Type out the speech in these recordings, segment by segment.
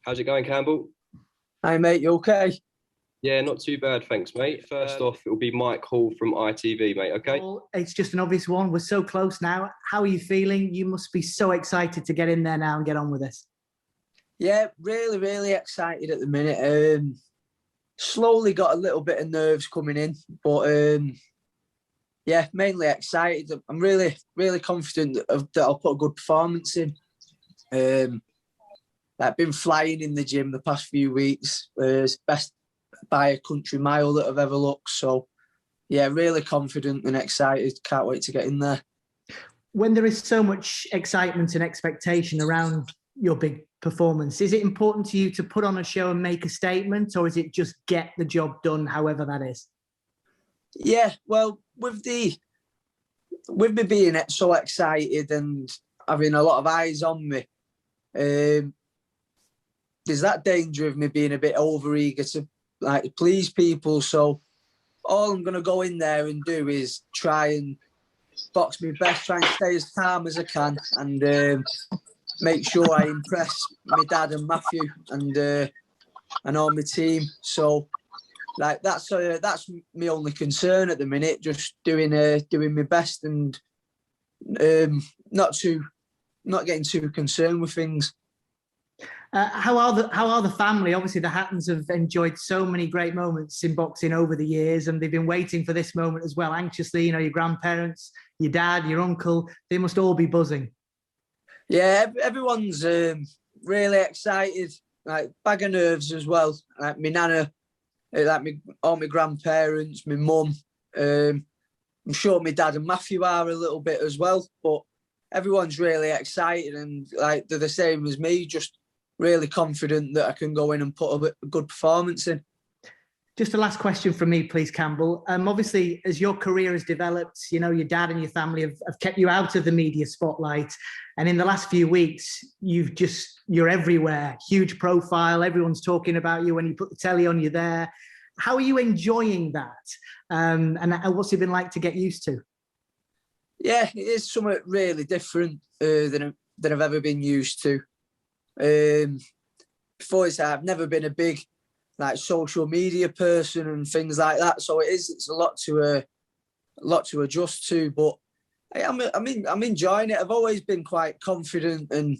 How's it going, Campbell? Hey mate, you okay? Yeah, not too bad, thanks, mate. First off, it'll be Mike Hall from ITV, mate, okay? Well, it's just an obvious one. We're so close now. How are you feeling? You must be so excited to get in there now and get on with this. Yeah, really excited at the minute. Slowly got a little bit of nerves coming in, but yeah, mainly excited. I'm really confident that I'll put a good performance in. I've been flying in the gym the past few weeks. It's best by a country mile that I've ever looked. So yeah, really confident and excited. Can't wait to get in there. When there is so much excitement and expectation around your big performance, is it important to you to put on a show and make a statement, or is it just get the job done, however that is? Yeah, well, with me being so excited and having a lot of eyes on me, there's that danger of me being a bit overeager to please people. So all I'm going to go in there and do is try and box my best, try and stay as calm as I can, and make sure I impress my dad and Matthew and all my team. So that's my only concern at the minute. Just doing my best and not getting too concerned with things. How are the family? Obviously, the Hattons have enjoyed so many great moments in boxing over the years, and they've been waiting for this moment as well, anxiously. You know, your grandparents, your dad, your uncle, they must all be buzzing. Yeah, everyone's really excited. Like, bag of nerves as well. Like my nana, all my grandparents, my mum. I'm sure my dad and Matthew are a little bit as well, but everyone's really excited and they're the same as me. Just really confident that I can go in and put a good performance in. Just a last question from me, please, Campbell. Obviously, as your career has developed, you know, your dad and your family have kept you out of the media spotlight. And in the last few weeks, you're everywhere, huge profile. Everyone's talking about you. When you put the telly on, you're there. How are you enjoying that? And what's it been like to get used to? Yeah, it is something really different than I've ever been used to. Before this, I've never been a big social media person and things like that. So it's a lot to adjust to. But I'm enjoying it. I've always been quite confident and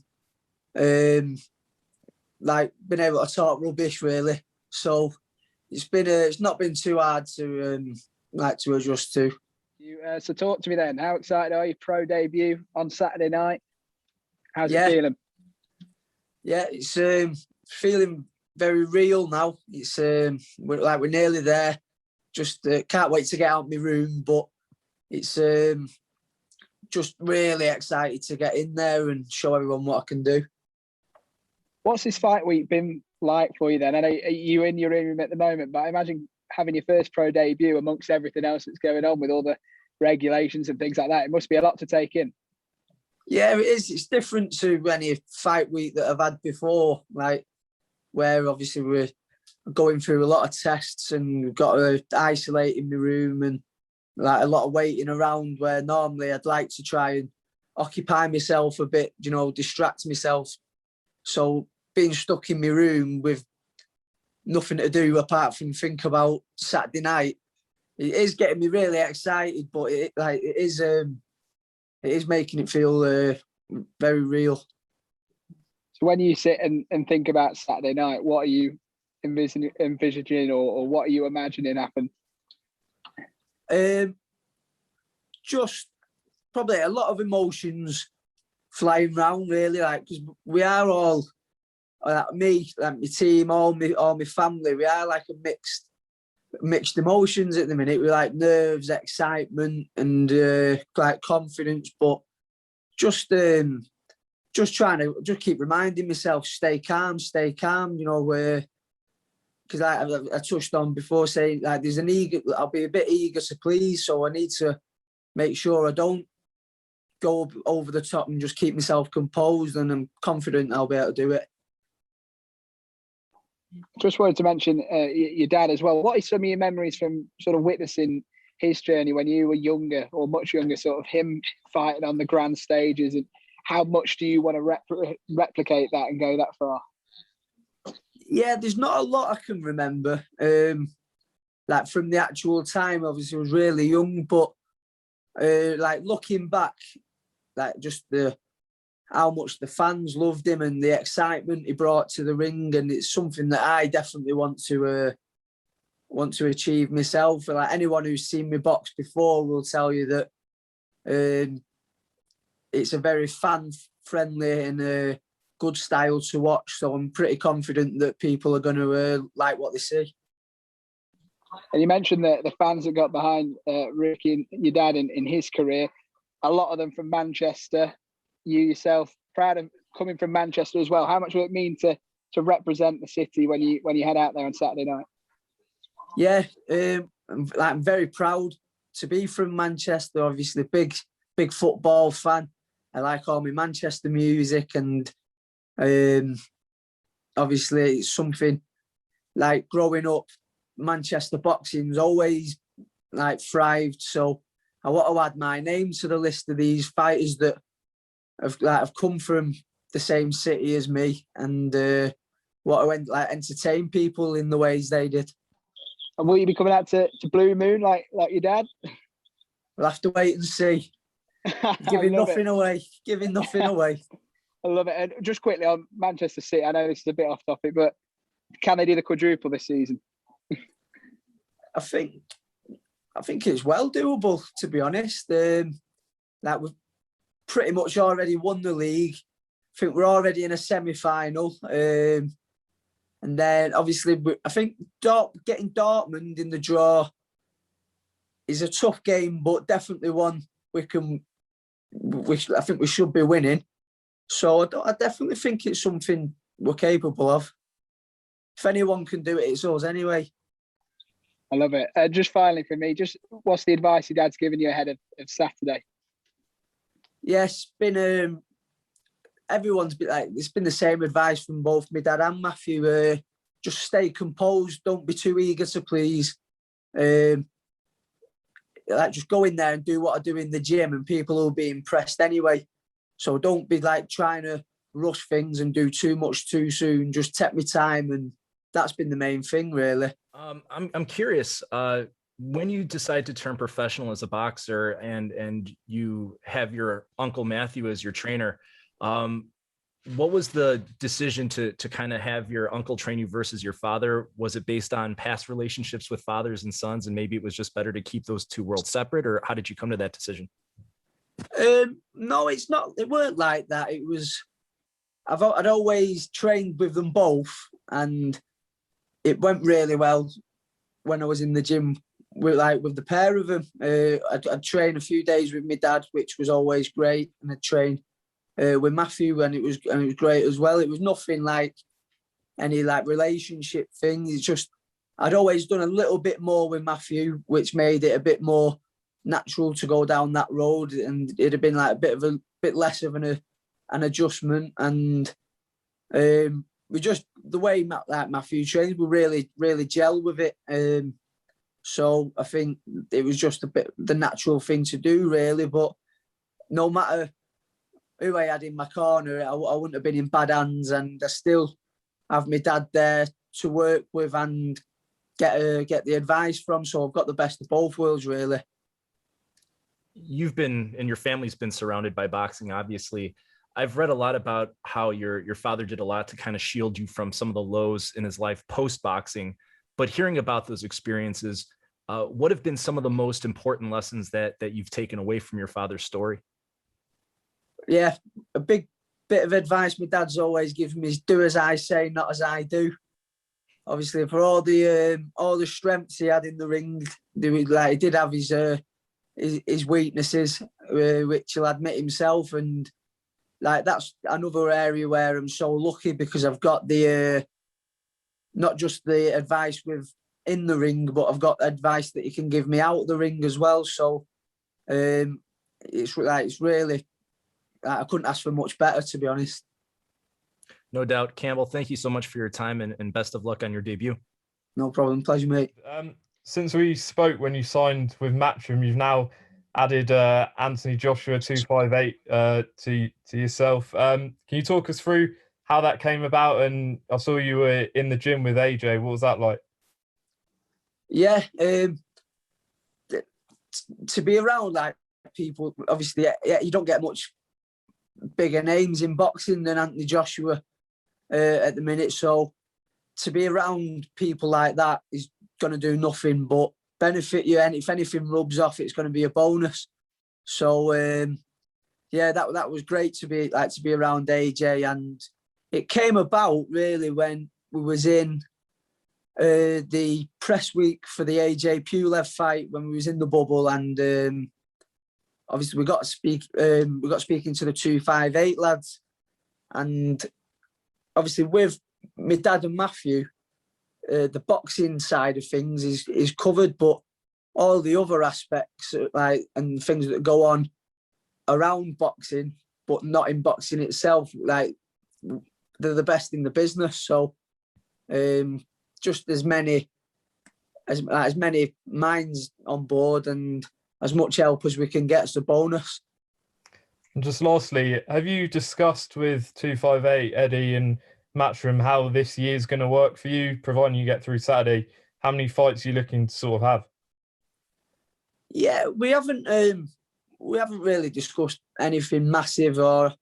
been able to talk rubbish really. So it's not been too hard to adjust to. So talk to me then. How excited are you? Pro debut on Saturday night. How's it feeling? Yeah, it's feeling very real now. It's we're nearly there. Just can't wait to get out of my room, but it's just really excited to get in there and show everyone what I can do. What's this fight week been like for you then? I know you're in your room at the moment, but I imagine having your first pro debut amongst everything else that's going on with all the regulations and things like that, it must be a lot to take in. Yeah, it is. It's different to any fight week that I've had before, where obviously we're going through a lot of tests and we've got to isolate in the room and a lot of waiting around, where normally I'd like to try and occupy myself a bit, distract myself. So being stuck in my room with nothing to do apart from think about Saturday night, it is getting me really excited, but it is making it feel very real. So when you sit and think about Saturday night, what are you envisaging or what are you imagining happen? Just probably a lot of emotions flying around, really, because we are all, me, my team, all my family, we are a mixed emotions at the minute. We nerves, excitement, and confidence, but just trying to keep reminding myself, stay calm. Because I touched on before, saying there's I'll be a bit eager to please, so I need to make sure I don't go over the top and just keep myself composed, and I'm confident I'll be able to do it. Just wanted to mention your dad as well. What are some of your memories from sort of witnessing his journey when you were younger or much younger, sort of him fighting on the grand stages, and how much do you want to replicate that and go that far? Yeah, there's not a lot I can remember. Like from the actual time, obviously I was really young, but like looking back, like just how much the fans loved him and the excitement he brought to the ring, and it's something that I definitely want to achieve myself. Like anyone who's seen me box before will tell you that it's a very fan-friendly and good style to watch. So I'm pretty confident that people are going to like what they see. And you mentioned the fans that got behind Ricky and your dad in his career. A lot of them from Manchester. You yourself, proud of coming from Manchester as well. How much will it mean to represent the city when you head out there on Saturday night? Yeah, I'm very proud to be from Manchester. Obviously, big football fan. I like all my Manchester music, and obviously it's something like growing up. Manchester boxing's always like thrived, so I want to add my name to the list of these fighters that have come from the same city as me, and want to entertain people in the ways they did. And will you be coming out to Blue Moon like your dad? We'll have to wait and see. Giving nothing away. I love it. And just quickly on Manchester City, I know this is a bit off topic, but can they do the quadruple this season? I think it's well doable, to be honest. Like we've pretty much already won the league. I think we're already in a semi-final. And then obviously, I think getting Dortmund in the draw is a tough game, but definitely one I think we should be winning. So I definitely think it's something we're capable of. If anyone can do it, it's us anyway. I love it. Just finally for me, just what's the advice your dad's given you ahead of Saturday? Yes, been everyone's been like, it's been the same advice from both my dad and Matthew. Just stay composed, don't be too eager to please. Like just go in there and do what I do in the gym, and people will be impressed anyway. So don't be like trying to rush things and do too much too soon. Just take me time, and that's been the main thing, really. I'm curious. When you decide to turn professional as a boxer, and you have your uncle Matthew as your trainer, what was the decision to kind of have your uncle train you versus your father? Was it based on past relationships with fathers and sons, and maybe it was just better to keep those two worlds separate, or how did you come to that decision? No, it's not. It weren't like that. It was, I'd always trained with them both, and it went really well when I was in the gym with the pair of them. I'd train a few days with my dad, which was always great, and I'd train with Matthew, and it was great as well. It was nothing like any like relationship thing. It's just I'd always done a little bit more with Matthew, which made it a bit more natural to go down that road, and it'd have been like a bit less of an adjustment. And we just, the way Matthew trains, we really gel with it. So I think it was just a bit the natural thing to do, really. But no matter who I had in my corner, I wouldn't have been in bad hands, and I still have my dad there to work with and get the advice from. So I've got the best of both worlds, really. You've been, and your family's been surrounded by boxing, obviously. I've read a lot about how your father did a lot to kind of shield you from some of the lows in his life post-boxing. But hearing about those experiences, what have been some of the most important lessons that you've taken away from your father's story? Yeah, a big bit of advice my dad's always given me is do as I say, not as I do. Obviously, for all the strengths he had in the ring, he did have his weaknesses, which he'll admit himself, and like that's another area where I'm so lucky, because I've got the not just the advice with in the ring, but I've got advice that he can give me out the ring as well. So it's really, I couldn't ask for much better, to be honest. No doubt. Campbell, thank you so much for your time, and best of luck on your debut. No problem. Pleasure, mate. Since we spoke when you signed with Matchroom, you've now added Anthony Joshua 258 to yourself. Can you talk us through how that came about. And I saw you were in the gym with AJ. What was that like? Yeah, to be around like people, obviously, yeah, you don't get much bigger names in boxing than Anthony Joshua at the minute. So to be around people like that is going to do nothing but benefit you. And if anything rubs off, it's going to be a bonus. So yeah, that was great to be around AJ, and it came about really when we was in the press week for the AJ Pulev fight, when we was in the bubble, and obviously we got speaking to the 258 lads, and obviously with my dad and Matthew, the boxing side of things is covered, but all the other aspects like and things that go on around boxing, but not in boxing itself, like they're the best in the business. So just as many minds on board and as much help as we can get is a bonus. And just lastly, have you discussed with 258 Eddie and Matchroom how this year's going to work for you, providing you get through Saturday? How many fights are you looking to sort of have? Yeah, we haven't really discussed anything massive or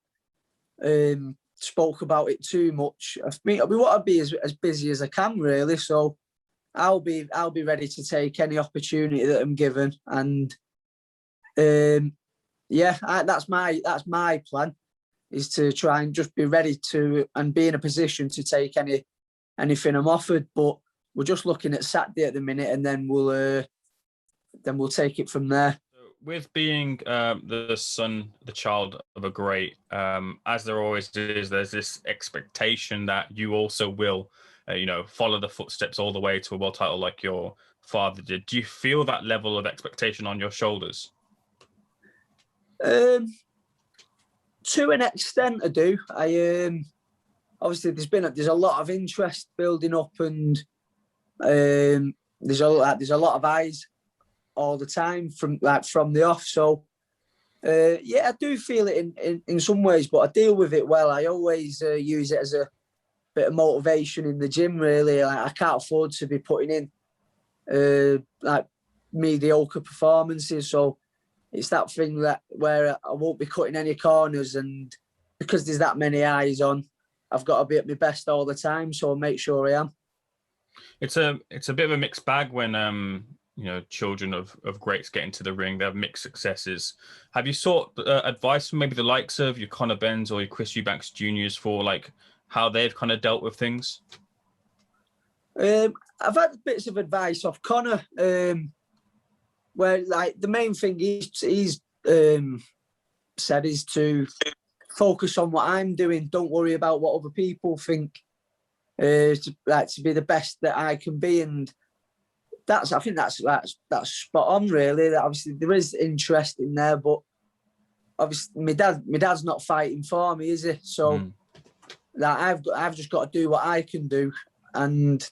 spoke about it too much. I mean, we want to be as busy as I can, really. So I'll be ready to take any opportunity that I'm given, and yeah, that's my plan, is to try and just be ready to and be in a position to take anything I'm offered. But we're just looking at Saturday at the minute, and then we'll take it from there. With being the child of a great, as there always is, there's this expectation that you also will, follow the footsteps all the way to a world title like your father did. Do you feel that level of expectation on your shoulders? To an extent, I do. Obviously there's a lot of interest building up, and there's a lot of eyes all the time from the off. So yeah, I do feel it in some ways, but I deal with it well. I always use it as a bit of motivation in the gym, really. I can't afford to be putting in mediocre performances, so it's that thing where I won't be cutting any corners, and because there's that many eyes on, I've got to be at my best all the time, so I'll make sure I am. It's a bit of a mixed bag when children of greats get into the ring. They have mixed successes. Have you sought advice from maybe the likes of your Conor Benns or your Chris Eubanks Juniors for like how they've kind of dealt with things? I've had bits of advice off Conor, where like the main thing he's said is to focus on what I'm doing. Don't worry about what other people think. To be the best that I can be, and I think that's spot on, really. That obviously there is interest in there, but obviously my dad's not fighting for me, is he? So that I've just got to do what I can do, and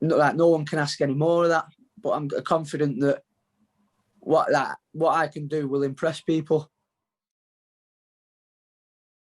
no one can ask any more of that. But I'm confident that what I can do will impress people.